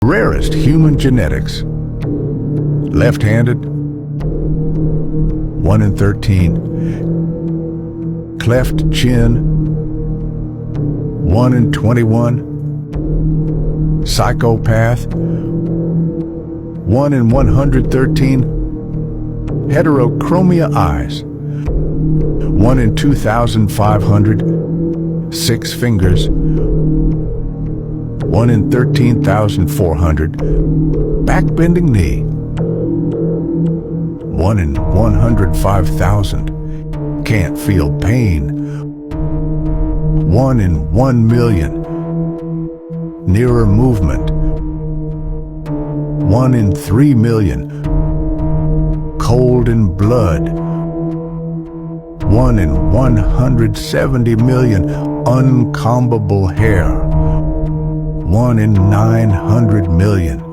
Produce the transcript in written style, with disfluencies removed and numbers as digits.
Rarest human genetics. Left-handed, 1 in 13. Cleft chin, 1 in 21. Psychopath, 1 in 113. Heterochromia eyes, 1 in 2,500. 6 fingers, 1 in 13,400. Back-bending knee, 1 in 105,000. Can't feel pain, 1 in 1 million. Nearer movement, 1 in 3 million. Cold in blood, 1 in 170 million. Uncombable hair, 1 in 900 million.